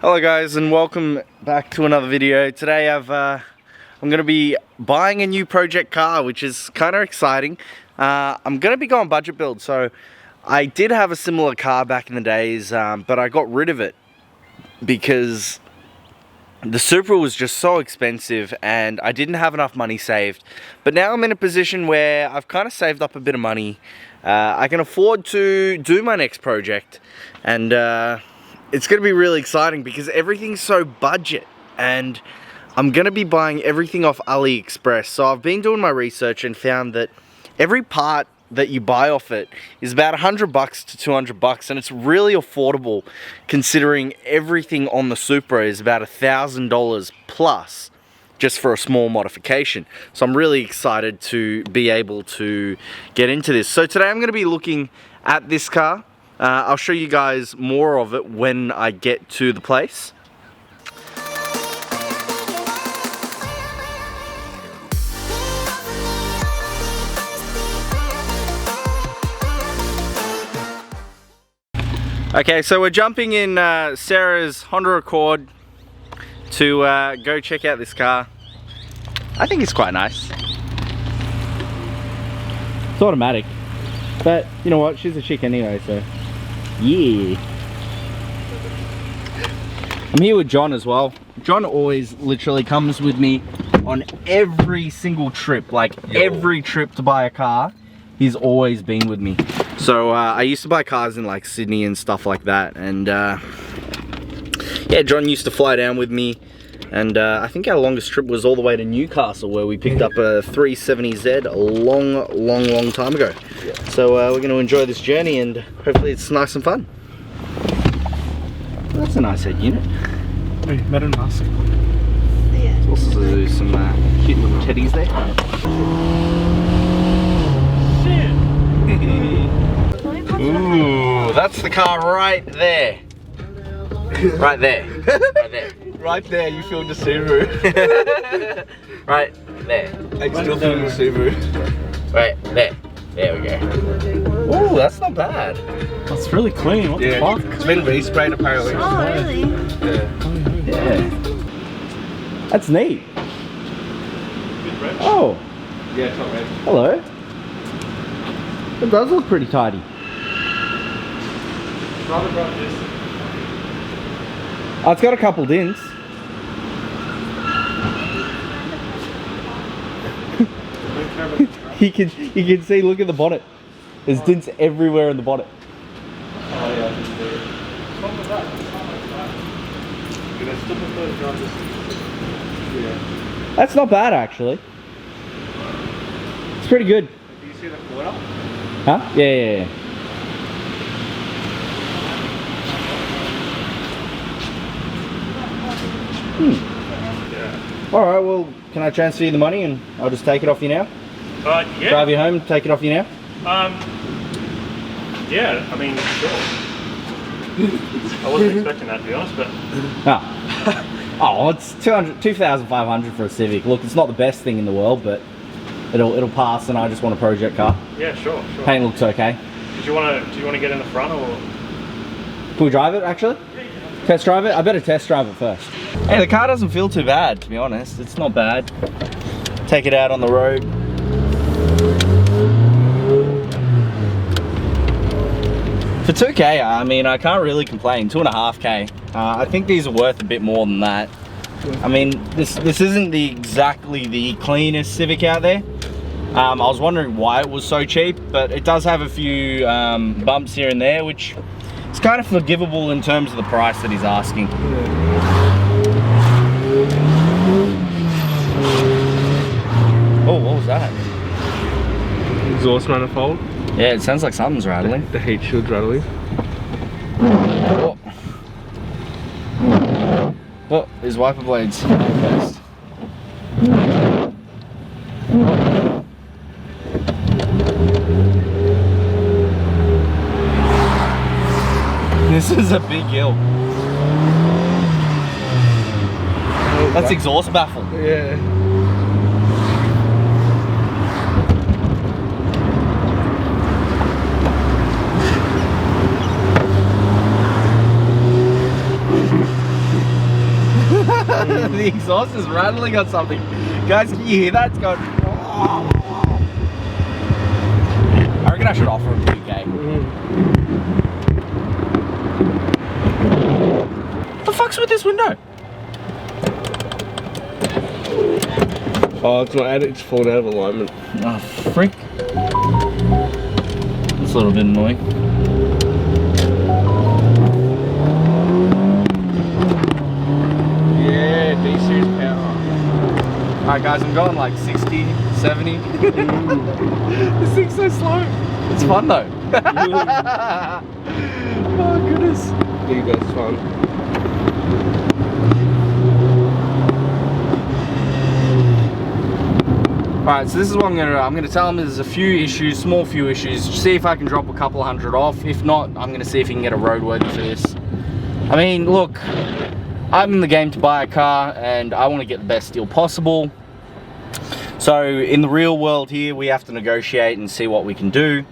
Hello guys, and welcome back to another video. Today I'm going to be buying a new project car, which is kind of exciting. I'm going to be going budget build, so I did have a similar car back in the days, but I got rid of it because the Supra was just so expensive and I didn't have enough money saved. But now I'm in a position where I've kind of saved up a bit of money. I can afford to do my next project, and it's going to be really exciting because everything's so budget, and I'm going to be buying everything off AliExpress. So I've been doing my research and found that every part that you buy off it is about $100 to $200, and it's really affordable considering everything on the Supra is about $1,000 plus just for a small modification. So I'm really excited to be able to get into this. So today I'm going to be looking at this car. I'll show you guys more of it when I get to the place. Okay, so we're jumping in Sarah's Honda Accord to go check out this car. I think it's quite nice. It's automatic, but you know what? She's a chick anyway, so yeah. I'm here with John as well. John always literally comes with me on every single trip. Like every trip to buy a car, he's always been with me. So I used to buy cars in like Sydney and stuff like that, and yeah, John used to fly down with me, and I think our longest trip was all the way to Newcastle, where we picked up a 370Z a long time ago. Yeah. So we're going to enjoy this journey, and hopefully it's nice and fun. Well, that's a nice head unit. Hey, Metal Mask. Yeah. Also do some cute little teddies there. Ooh, that's the car right there. Right there. Right there. Right there, you feel the Subaru. Right there. I still feel the Subaru. Right there. There we go. Ooh, that's not bad. That's really clean. What the fuck? It's been resprayed apparently. Oh, really? Yeah. That's neat. Oh. Yeah, it's not red. Hello. It does look pretty tidy. Oh, it's got a couple dents. you can see, look at the bonnet. There's dents everywhere in the bonnet. Oh yeah, I can see it. What's wrong with that? It's not like that. That's not bad actually. It's pretty good. Do you see the quarter? Huh? Yeah. Yeah. Alright, well, can I transfer you the money and I'll just take it off you now? Yeah. Drive you home, take it off you now? Yeah, I mean, sure. I wasn't expecting that, to be honest, but... Oh, it's 2,500 for a Civic. Look, it's not the best thing in the world, but it'll pass, and I just want a project car. Yeah, sure. Paint looks okay. Do you want to get in the front, or...? Can we drive it, actually? Test drive it? I better test drive it first. Hey, the car doesn't feel too bad, to be honest. It's not bad. Take it out on the road. For 2K, I mean, I can't really complain. 2.5K. I think these are worth a bit more than that. I mean, this isn't exactly the cleanest Civic out there. I was wondering why it was so cheap, but it does have a few bumps here and there, which is kind of forgivable in terms of the price that he's asking. Oh, what was that? Exhaust manifold. Yeah, it sounds like something's rattling. The heat shield's rattling. Oh. Oh, his wiper blades first. This is a big hill. That's exhaust baffle. Yeah. The exhaust is rattling on something. Guys, can you hear that? It's going. I reckon I should offer him 2K. What the fuck's with this window? Oh, it's not. It's fallen out of alignment. Oh, frick. That's a little bit annoying. Yeah, D-series power. Alright guys, I'm going like 60, 70. This thing's so slow. It's fun though. Oh goodness. There you go, it's fun. Alright, so this is what I'm gonna do. I'm gonna tell him there's a few issues, small few issues. See if I can drop a couple hundred off. If not, I'm gonna see if he can get a roadworthy for this. I mean, look, I'm in the game to buy a car and I want to get the best deal possible. So in the real world here, we have to negotiate and see what we can do.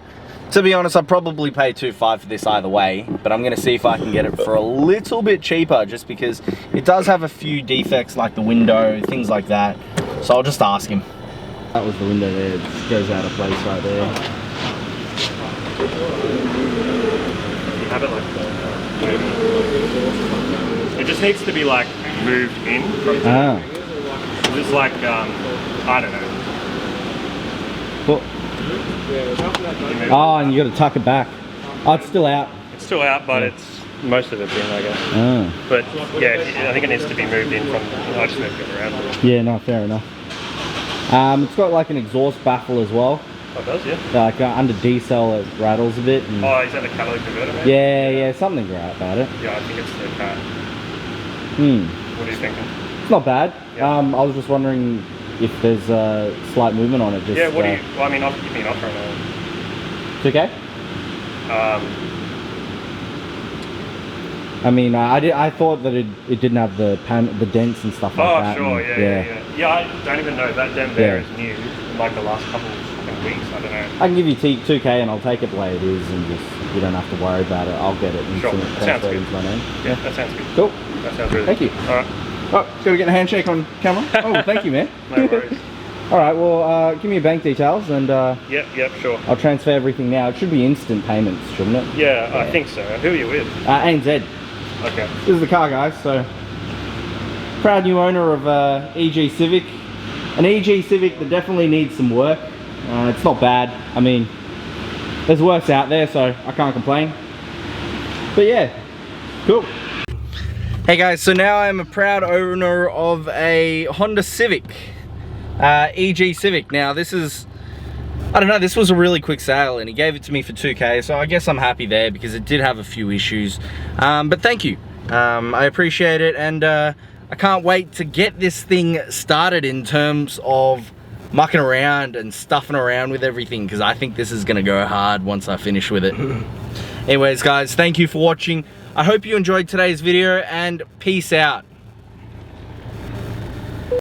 To be honest, I'd probably pay $2.5 for this either way, but I'm gonna see if I can get it for a little bit cheaper just because it does have a few defects like the window, things like that. So I'll just ask him. That was the window there, it just goes out of place right there. You have it like it just needs to be like moved in from It's like I don't know. Well, oh, and you got to tuck it back. Oh, it's still out. It's still out, but it's most of it's in, I guess. But yeah, I think it needs to be moved in from. I just moved it around. Yeah, no, fair enough. It's got like an exhaust baffle as well. Oh, it does, yeah. Like under D-cell it rattles a bit. And oh, is that the catalytic converter? Maybe? Yeah, something right about it. Yeah, I think it's the cat. What are you thinking? It's not bad. Yeah. I was just wondering if there's a slight movement on it. Just, yeah, what do you? Well, I mean, I'll give me an offer on it. It's okay. I mean, I thought that it didn't have the dents and stuff like that. Oh, sure, yeah. Yeah, I don't even know that dent there is new. In like the last couple of fucking weeks, I don't know. I can give you 2K and I'll take it the way it is and just you don't have to worry about it. I'll get it and sure, that sounds good. Into my name. Yeah, that sounds good. Cool. That sounds really Thank good. you. All right. Oh, gotta get a handshake on camera. Oh, thank you, man. No worries. All right, well, give me your bank details and Yep, sure. I'll transfer everything now. It should be instant payments, shouldn't it? Yeah, I think so. Who are you with? ANZ. Okay. This is the car, guys. So, proud new owner of EG Civic. An EG Civic that definitely needs some work. It's not bad. I mean, there's worse out there, so I can't complain. But yeah, cool. Hey guys, so now I'm a proud owner of a Honda Civic, EG Civic. Now this is, I don't know, this was a really quick sale and he gave it to me for 2K, so I guess I'm happy there because it did have a few issues. But thank you, I appreciate it, and I can't wait to get this thing started in terms of mucking around and stuffing around with everything because I think this is gonna go hard once I finish with it. Anyways guys, thank you for watching. I hope you enjoyed today's video and peace out.